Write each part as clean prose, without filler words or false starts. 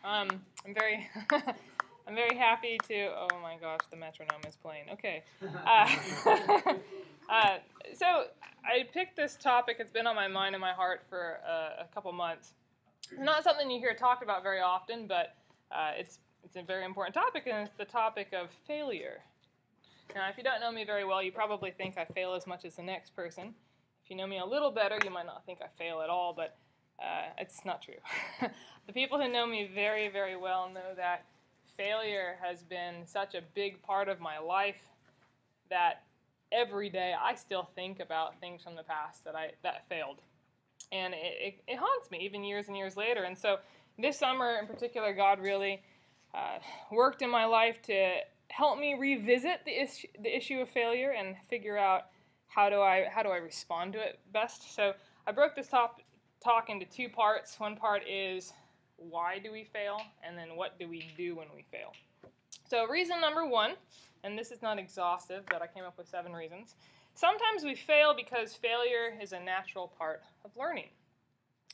I'm very, I'm very happy to. Oh my gosh, the metronome is playing. Okay, so I picked this topic. It's been on my mind and my heart for a couple months. It's not something you hear talked about very often, but it's a very important topic, and it's the topic of failure. Now, if you don't know me very well, you probably think I fail as much as the next person. If you know me a little better, you might not think I fail at all, but it's not true. The people who know me very, very well know that failure has been such a big part of my life that every day I still think about things from the past that failed. And it haunts me even years and years later. And so this summer in particular, God really worked in my life to help me revisit the issue of failure and figure out how do I respond to it best. So I broke this talk into two parts. One part is why do we fail, and then what do we do when we fail. So reason number one, and this is not exhaustive, but I came up with 7 reasons. Sometimes we fail because failure is a natural part of learning.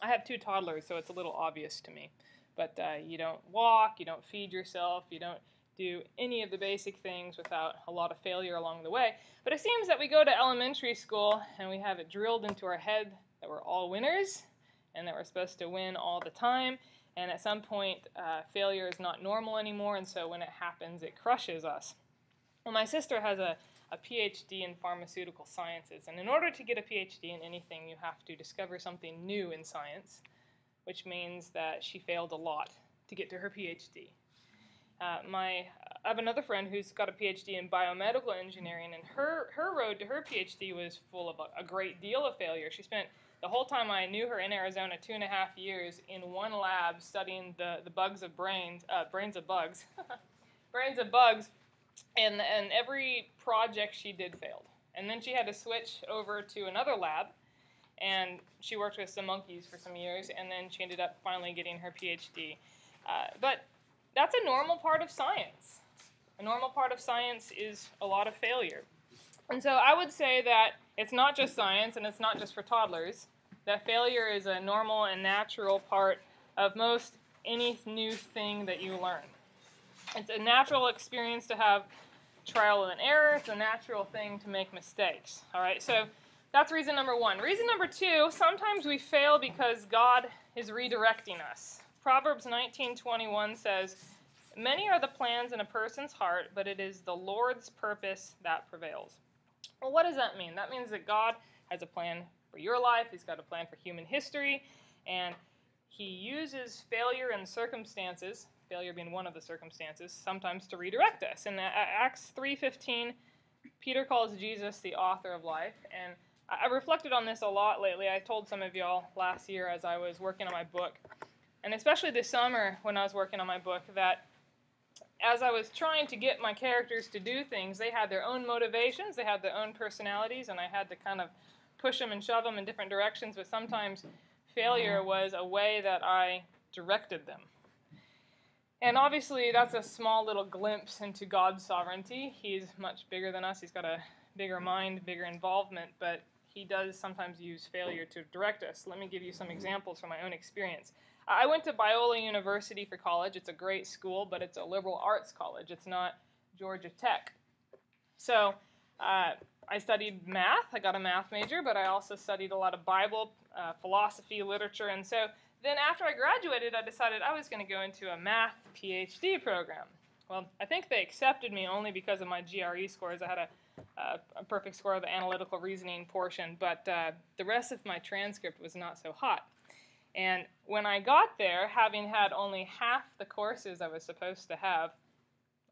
I have 2 toddlers, so it's a little obvious to me. But you don't walk, you don't feed yourself, you don't do any of the basic things without a lot of failure along the way. But it seems that we go to elementary school and we have it drilled into our head that we're all winners and that we're supposed to win all the time. And at some point, failure is not normal anymore, and so when it happens, it crushes us. Well, my sister has a PhD in pharmaceutical sciences, and in order to get a PhD in anything, you have to discover something new in science, which means that she failed a lot to get to her PhD. I have another friend who's got a PhD in biomedical engineering, and her road to her PhD was full of a great deal of failure. She spent the whole time I knew her in Arizona, 2.5 years, in one lab studying the bugs of brains of bugs, brains of bugs, and every project she did failed. And then she had to switch over to another lab, and she worked with some monkeys for some years, and then she ended up finally getting her PhD. But that's a normal part of science. A normal part of science is a lot of failure. And so I would say that it's not just science, and it's not just for toddlers, that failure is a normal and natural part of most any new thing that you learn. It's a natural experience to have trial and error. It's a natural thing to make mistakes. All right, so that's reason number one. Reason number two, sometimes we fail because God is redirecting us. Proverbs 19:21 says, "Many are the plans in a person's heart, but it is the Lord's purpose that prevails." Well, what does that mean? That means that God has a plan for your life. He's got a plan for human history, and he uses failure and circumstances, failure being one of the circumstances, sometimes to redirect us. In Acts 3:15, Peter calls Jesus the author of life, and I reflected on this a lot lately. I told some of y'all last year as I was working on my book, and especially this summer when I was working on my book, that as I was trying to get my characters to do things, they had their own motivations, they had their own personalities, and I had to kind of push them and shove them in different directions, but sometimes failure was a way that I directed them. And obviously that's a small little glimpse into God's sovereignty. He's much bigger than us. He's got a bigger mind, bigger involvement, but he does sometimes use failure to direct us. Let me give you some examples from my own experience. I went to Biola University for college. It's a great school, but it's a liberal arts college. It's not Georgia Tech. So I studied math. I got a math major, but I also studied a lot of Bible, philosophy, literature. And so then after I graduated, I decided I was going to go into a math PhD program. Well, I think they accepted me only because of my GRE scores. I had a perfect score of the analytical reasoning portion, but the rest of my transcript was not so hot. And when I got there, having had only half the courses I was supposed to have,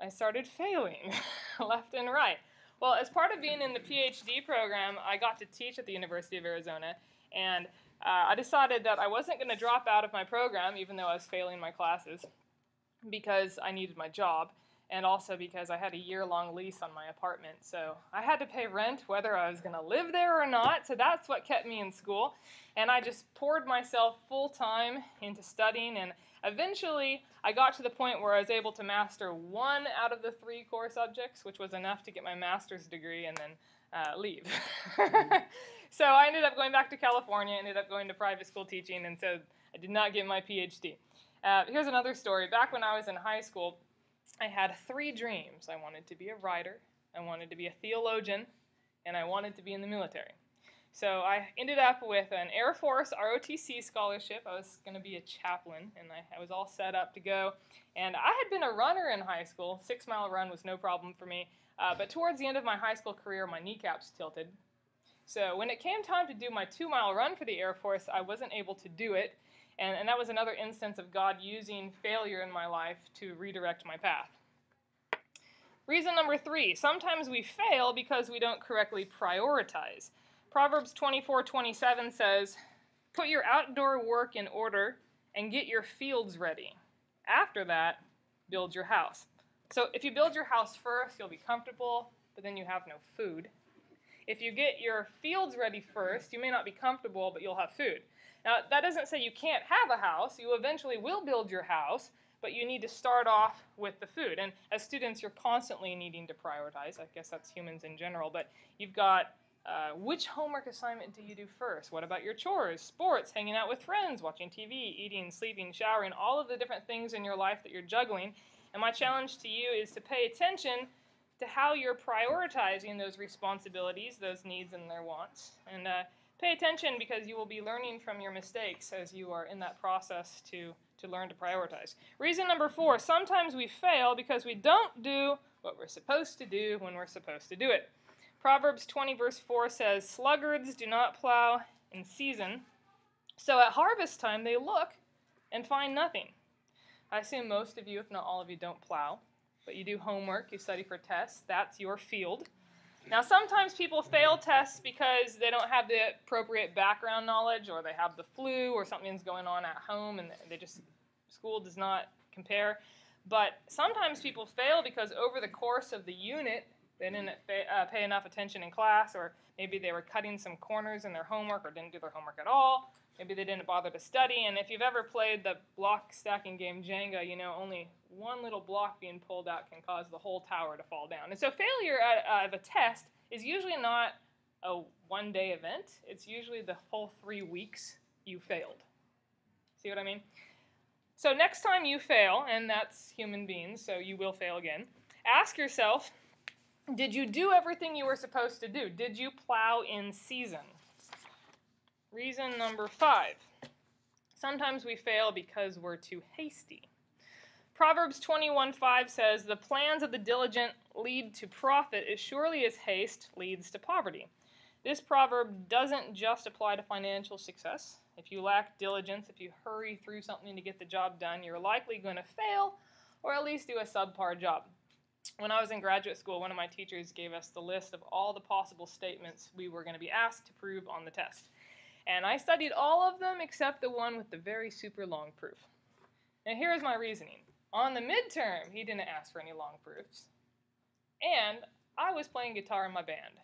I started failing left and right. Well, as part of being in the PhD program, I got to teach at the University of Arizona, and I decided that I wasn't going to drop out of my program, even though I was failing my classes, because I needed my job, and also because I had a year-long lease on my apartment. So I had to pay rent whether I was going to live there or not, so that's what kept me in school. And I just poured myself full-time into studying, and eventually I got to the point where I was able to master 1 out of the 3 core subjects, which was enough to get my master's degree and then leave. So I ended up going back to California, ended up going to private school teaching, and so I did not get my PhD. Here's another story. Back when I was in high school, I had 3 dreams. I wanted to be a writer, I wanted to be a theologian, and I wanted to be in the military. So I ended up with an Air Force ROTC scholarship. I was going to be a chaplain, and I was all set up to go. And I had been a runner in high school. 6-mile run was no problem for me. But towards the end of my high school career, my kneecaps tilted. So when it came time to do my 2-mile run for the Air Force, I wasn't able to do it. And that was another instance of God using failure in my life to redirect my path. Reason number 3, sometimes we fail because we don't correctly prioritize. Proverbs 24:27 says, "Put your outdoor work in order and get your fields ready. After that, build your house." So if you build your house first, you'll be comfortable, but then you have no food. If you get your fields ready first, you may not be comfortable, but you'll have food. Now, that doesn't say you can't have a house. You eventually will build your house, but you need to start off with the food. And as students, you're constantly needing to prioritize. I guess that's humans in general, but you've got which homework assignment do you do first? What about your chores, sports, hanging out with friends, watching TV, eating, sleeping, showering, all of the different things in your life that you're juggling. And my challenge to you is to pay attention to how you're prioritizing those responsibilities, those needs and their wants. And pay attention because you will be learning from your mistakes as you are in that process to learn to prioritize. Reason number 4, sometimes we fail because we don't do what we're supposed to do when we're supposed to do it. Proverbs 20 verse 4 says, "Sluggards do not plow in season, so at harvest time they look and find nothing." I assume most of you, if not all of you, don't plow, but you do homework, you study for tests. That's your field. Now, sometimes people fail tests because they don't have the appropriate background knowledge, or they have the flu, or something's going on at home, and school does not compare. But sometimes people fail because over the course of the unit, they didn't pay enough attention in class, or maybe they were cutting some corners in their homework or didn't do their homework at all. Maybe they didn't bother to study. And if you've ever played the block stacking game Jenga, you know only one little block being pulled out can cause the whole tower to fall down. And so failure of a test is usually not a one-day event. It's usually the whole 3 weeks you failed. See what I mean? So next time you fail, and that's human beings, so you will fail again, ask yourself, did you do everything you were supposed to do? Did you plow in season? Reason number 5. Sometimes we fail because we're too hasty. Proverbs 21:5 says, "The plans of the diligent lead to profit as surely as haste leads to poverty." This proverb doesn't just apply to financial success. If you lack diligence, if you hurry through something to get the job done, you're likely going to fail or at least do a subpar job. When I was in graduate school, one of my teachers gave us the list of all the possible statements we were going to be asked to prove on the test. And I studied all of them except the one with the very super long proof. And here's my reasoning. On the midterm, he didn't ask for any long proofs. And I was playing guitar in my band.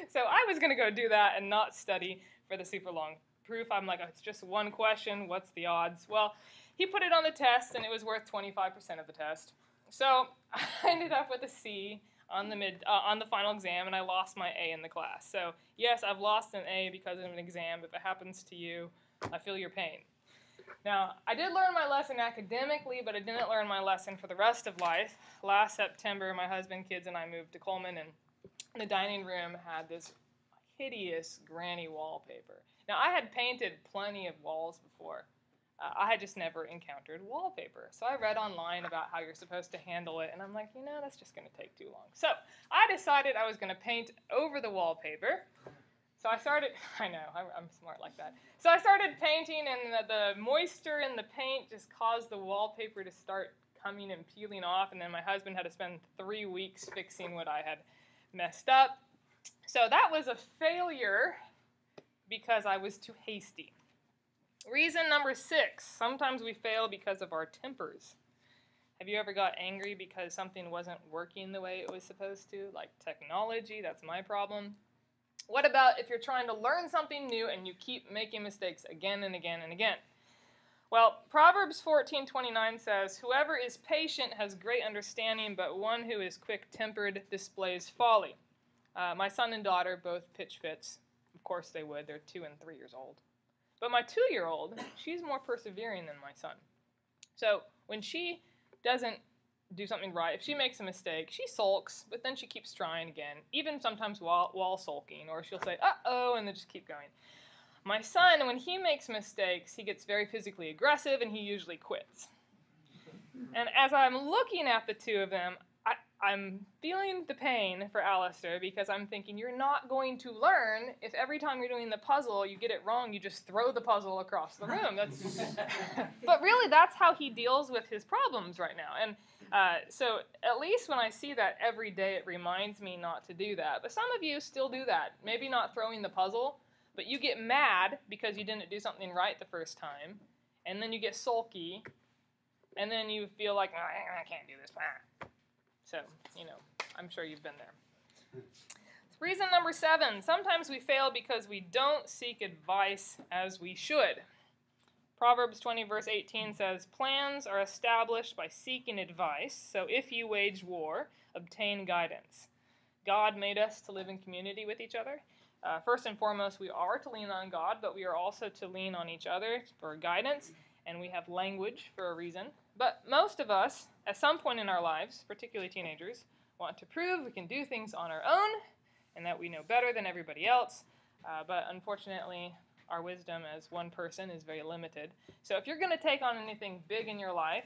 So I was going to go do that and not study for the super long proof. I'm like, oh, it's just one question. What's the odds? Well, he put it on the test, and it was worth 25% of the test. So I ended up with a C on the final exam, and I lost my A in the class. So yes, I've lost an A because of an exam. If it happens to you, I feel your pain. Now, I did learn my lesson academically, but I didn't learn my lesson for the rest of life. Last September, my husband, kids, and I moved to Cullman, and the dining room had this hideous granny wallpaper. Now, I had painted plenty of walls before. I had just never encountered wallpaper. So I read online about how you're supposed to handle it, and I'm like, that's just going to take too long. So I decided I was going to paint over the wallpaper. So I started, I know, I'm smart like that. So I started painting, and the moisture in the paint just caused the wallpaper to start coming and peeling off, and then my husband had to spend 3 weeks fixing what I had messed up. So that was a failure because I was too hasty. Reason number 6, sometimes we fail because of our tempers. Have you ever got angry because something wasn't working the way it was supposed to, like technology? That's my problem. What about if you're trying to learn something new and you keep making mistakes again and again and again? Well, Proverbs 14:29 says, "Whoever is patient has great understanding, but one who is quick-tempered displays folly." My son and daughter both pitch fits. Of course they would. They're 2 and 3 years old. But my 2-year-old, she's more persevering than my son. So when she doesn't do something right, if she makes a mistake, she sulks, but then she keeps trying again, even sometimes while sulking, or she'll say, uh-oh, and then just keep going. My son, when he makes mistakes, he gets very physically aggressive, and he usually quits. And as I'm looking at the two of them, I'm feeling the pain for Alistair, because I'm thinking, you're not going to learn if every time you're doing the puzzle, you get it wrong, you just throw the puzzle across the room. But really, that's how he deals with his problems right now. And so at least when I see that every day, it reminds me not to do that. But some of you still do that. Maybe not throwing the puzzle, but you get mad because you didn't do something right the first time, and then you get sulky, and then you feel like, oh, I can't do this. So, I'm sure you've been there. Reason number 7, sometimes we fail because we don't seek advice as we should. Proverbs 20, verse 18 says, plans are established by seeking advice, so if you wage war, obtain guidance. God made us to live in community with each other. First and foremost, we are to lean on God, but we are also to lean on each other for guidance, and we have language for a reason. But most of us, at some point in our lives, particularly teenagers, want to prove we can do things on our own and that we know better than everybody else. But unfortunately, our wisdom as one person is very limited. So if you're going to take on anything big in your life,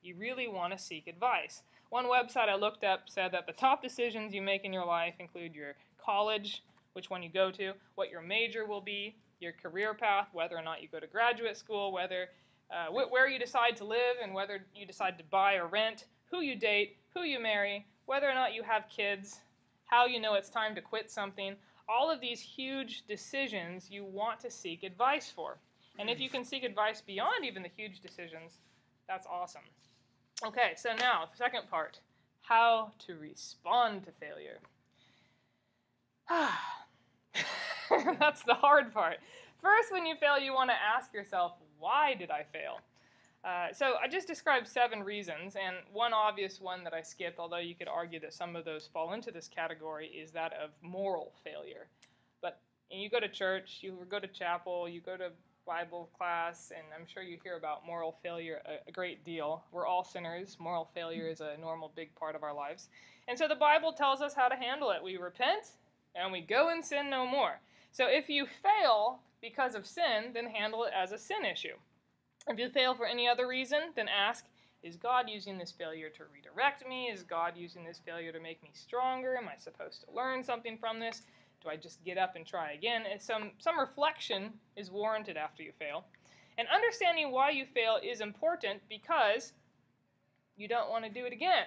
you really want to seek advice. One website I looked up said that the top decisions you make in your life include your college, which one you go to, what your major will be, your career path, whether or not you go to graduate school, where you decide to live and whether you decide to buy or rent, who you date, who you marry, whether or not you have kids, how you know it's time to quit something. All of these huge decisions you want to seek advice for. And if you can seek advice beyond even the huge decisions, that's awesome. Okay, so now, the second part, how to respond to failure. That's the hard part. First, when you fail, you want to ask yourself, why did I fail? So I just described 7 reasons, and one obvious one that I skipped, although you could argue that some of those fall into this category, is that of moral failure. But you go to church, you go to chapel, you go to Bible class, and I'm sure you hear about moral failure a great deal. We're all sinners. Moral failure is a normal big part of our lives. And so the Bible tells us how to handle it. We repent, and we go and sin no more. So if you fail because of sin, then handle it as a sin issue. If you fail for any other reason, then ask, is God using this failure to redirect me? Is God using this failure to make me stronger? Am I supposed to learn something from this? Do I just get up and try again? And some reflection is warranted after you fail. And understanding why you fail is important because you don't want to do it again.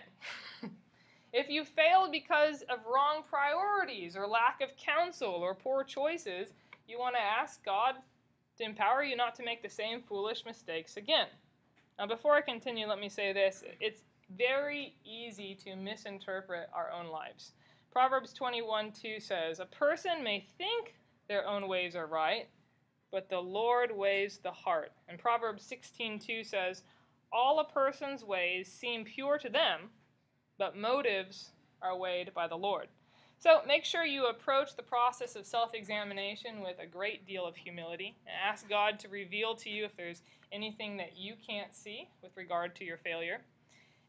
If you failed because of wrong priorities or lack of counsel or poor choices, you want to ask God to empower you not to make the same foolish mistakes again. Now, before I continue, let me say this. It's very easy to misinterpret our own lives. Proverbs 21:2 says, a person may think their own ways are right, but the Lord weighs the heart. And Proverbs 16:2 says, all a person's ways seem pure to them, but motives are weighed by the Lord. So make sure you approach the process of self-examination with a great deal of humility and ask God to reveal to you if there's anything that you can't see with regard to your failure.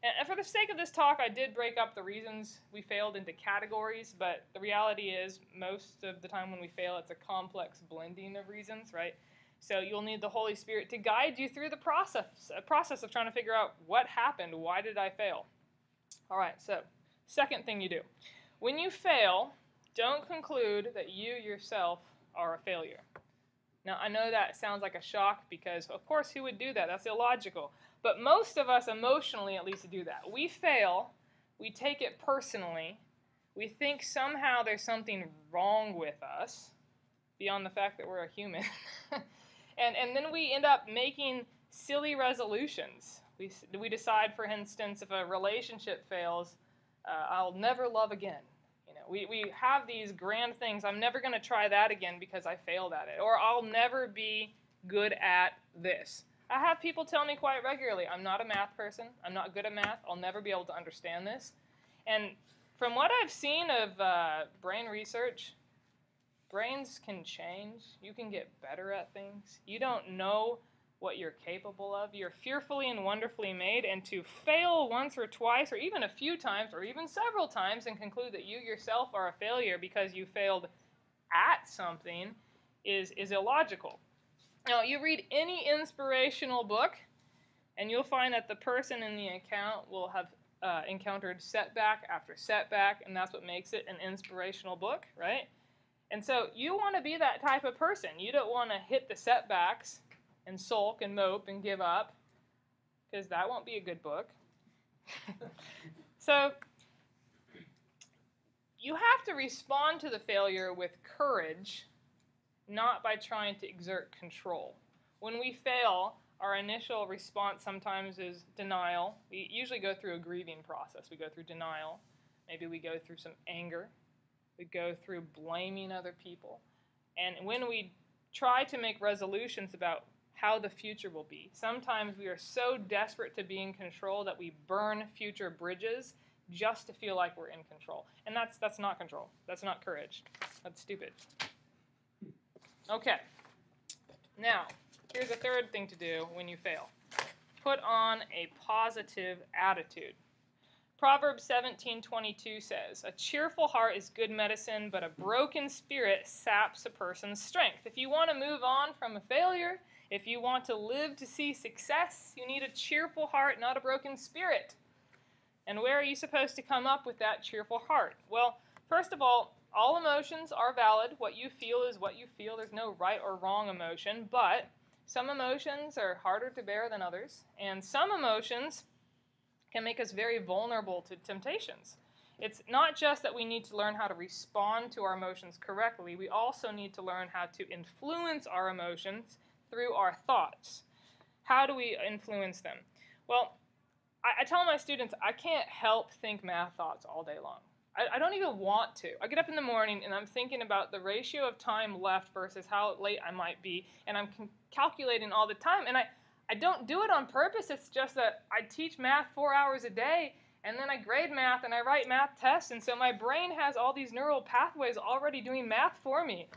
And for the sake of this talk, I did break up the reasons we failed into categories, but the reality is most of the time when we fail, it's a complex blending of reasons, right? So you'll need the Holy Spirit to guide you through the process of trying to figure out what happened, why did I fail? All right, so second thing you do. When you fail, don't conclude that you yourself are a failure. Now, I know that sounds like a shock because, of course, who would do that? That's illogical. But most of us emotionally at least do that. We fail, we take it personally, we think somehow there's something wrong with us beyond the fact that we're a human. and then we end up making silly resolutions. We decide, for instance, if a relationship fails, I'll never love again. We have these grand things. I'm never going to try that again because I failed at it. Or I'll never be good at this. I have people tell me quite regularly, I'm not a math person. I'm not good at math. I'll never be able to understand this. And from what I've seen of brain research, brains can change. You can get better at things. You don't know what you're capable of. You're fearfully and wonderfully made, and to fail once or twice or even a few times or even several times and conclude that you yourself are a failure because you failed at something is illogical. Now, you read any inspirational book, and you'll find that the person in the account will have encountered setback after setback, and that's what makes it an inspirational book, right? And so you want to be that type of person. You don't want to hit the setbacks and sulk and mope and give up, because that won't be a good book. So you have to respond to the failure with courage, not by trying to exert control. When we fail, our initial response sometimes is denial. We usually go through a grieving process. We go through denial. Maybe we go through some anger. We go through blaming other people. And when we try to make resolutions about how the future will be, sometimes we are so desperate to be in control that we burn future bridges just to feel like we're in control. And that's not control. That's not courage. That's stupid. Okay. Now, here's a third thing to do when you fail. Put on a positive attitude. Proverbs 17:22 says, "A cheerful heart is good medicine, but a broken spirit saps a person's strength." If you want to move on from a failure, if you want to live to see success, you need a cheerful heart, not a broken spirit. And where are you supposed to come up with that cheerful heart? Well, first of all emotions are valid. What you feel is what you feel. There's no right or wrong emotion, but some emotions are harder to bear than others, and some emotions can make us very vulnerable to temptations. It's not just that we need to learn how to respond to our emotions correctly, we also need to learn how to influence our emotions through our thoughts. How do we influence them? Well, I tell my students I can't help think math thoughts all day long. I don't even want to. I get up in the morning and I'm thinking about the ratio of time left versus how late I might be, and I'm calculating all the time, and I don't do it on purpose. It's just that I teach math 4 hours a day, and then I grade math and I write math tests, and so my brain has all these neural pathways already doing math for me.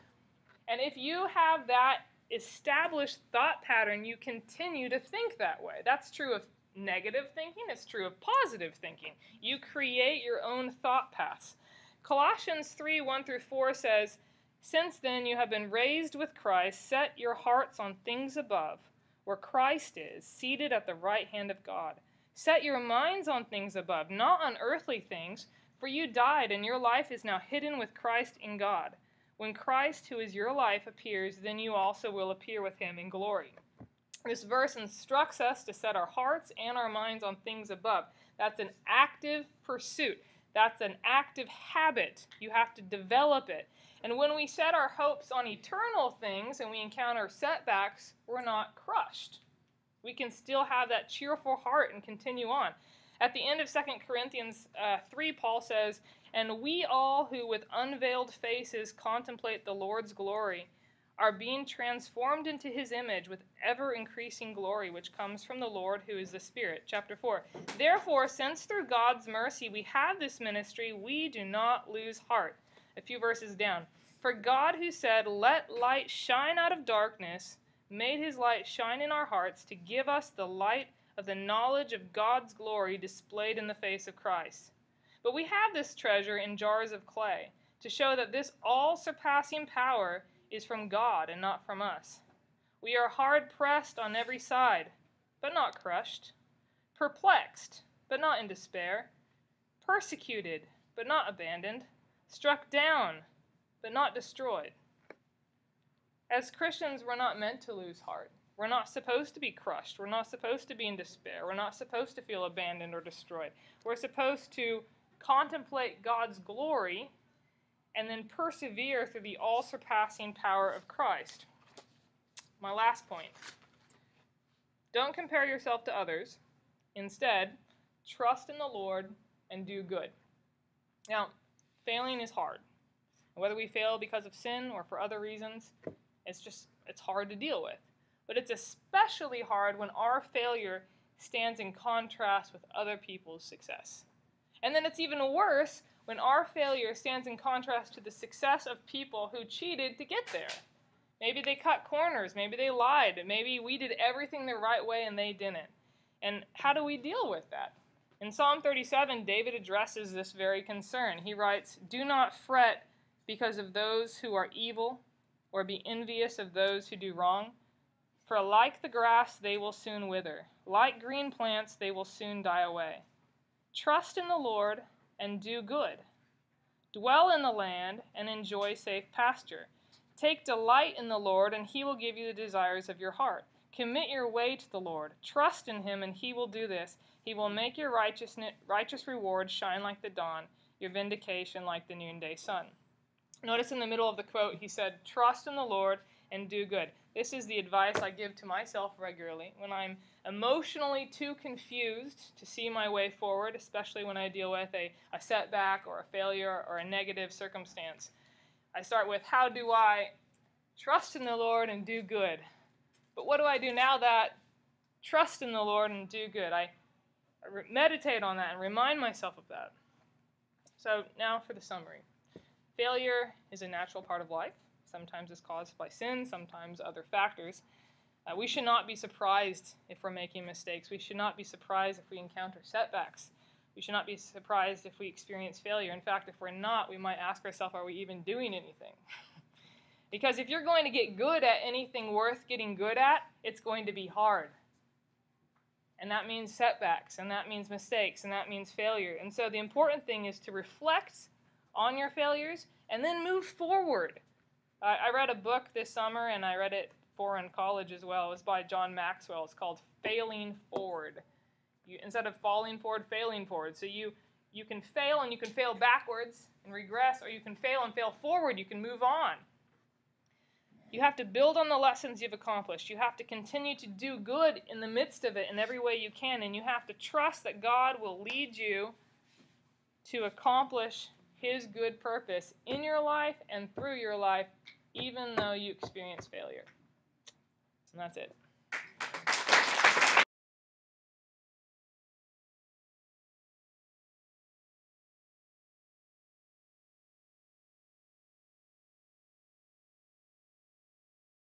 And if you have that established thought pattern, you continue to think that way. That's true of negative thinking. It's true of positive thinking. You create your own thought paths. Colossians 3:1-4 says, "Since then you have been raised with Christ, set your hearts on things above, where Christ is, seated at the right hand of God. Set your minds on things above, not on earthly things, for you died, and your life is now hidden with Christ in God. When Christ, who is your life, appears, then you also will appear with him in glory." This verse instructs us to set our hearts and our minds on things above. That's an active pursuit. That's an active habit. You have to develop it. And when we set our hopes on eternal things and we encounter setbacks, we're not crushed. We can still have that cheerful heart and continue on. At the end of 2 Corinthians 3, Paul says, "And we all who with unveiled faces contemplate the Lord's glory are being transformed into his image with ever-increasing glory, which comes from the Lord who is the Spirit." Chapter 4. "Therefore, since through God's mercy we have this ministry, we do not lose heart." A few verses down. "For God, who said, 'Let light shine out of darkness,' made his light shine in our hearts to give us the light of the knowledge of God's glory displayed in the face of Christ. But we have this treasure in jars of clay, to show that this all-surpassing power is from God and not from us. We are hard-pressed on every side, but not crushed, perplexed, but not in despair, persecuted, but not abandoned, struck down, but not destroyed." As Christians, we're not meant to lose heart. We're not supposed to be crushed. We're not supposed to be in despair. We're not supposed to feel abandoned or destroyed. We're supposed to contemplate God's glory and then persevere through the all-surpassing power of Christ. My last point. Don't compare yourself to others. Instead, trust in the Lord and do good. Now, failing is hard. Whether we fail because of sin or for other reasons, it's hard to deal with. But it's especially hard when our failure stands in contrast with other people's success. And then it's even worse when our failure stands in contrast to the success of people who cheated to get there. Maybe they cut corners, maybe they lied, maybe we did everything the right way and they didn't. And how do we deal with that? In Psalm 37, David addresses this very concern. He writes, "Do not fret because of those who are evil, or be envious of those who do wrong. For like the grass, they will soon wither. Like green plants, they will soon die away. Trust in the Lord and do good. Dwell in the land and enjoy safe pasture. Take delight in the Lord, and he will give you the desires of your heart. Commit your way to the Lord. Trust in him, and he will do this. He will make your righteous reward shine like the dawn, your vindication like the noonday sun." Notice in the middle of the quote, he said, "Trust in the Lord and do good." This is the advice I give to myself regularly when I'm emotionally too confused to see my way forward, especially when I deal with a setback or a failure or a negative circumstance. I start with, how do I trust in the Lord and do good? But what do I do now that trust in the Lord and do good? I meditate on that and remind myself of that. So now for the summary. Failure is a natural part of life. Sometimes it's caused by sin, sometimes other factors. We should not be surprised if we're making mistakes. We should not be surprised if we encounter setbacks. We should not be surprised if we experience failure. In fact, if we're not, we might ask ourselves, are we even doing anything? Because if you're going to get good at anything worth getting good at, it's going to be hard. And that means setbacks, and that means mistakes, and that means failure. And so the important thing is to reflect on your failures and then move forward. I read a book this summer, and I read it in college as well. It was by John Maxwell. It's called Failing Forward. Instead of falling forward, failing forward. So you can fail, and you can fail backwards and regress, or you can fail and fail forward. You can move on. You have to build on the lessons you've accomplished. You have to continue to do good in the midst of it in every way you can, and you have to trust that God will lead you to accomplish his good purpose in your life and through your life, even though you experience failure. And that's it.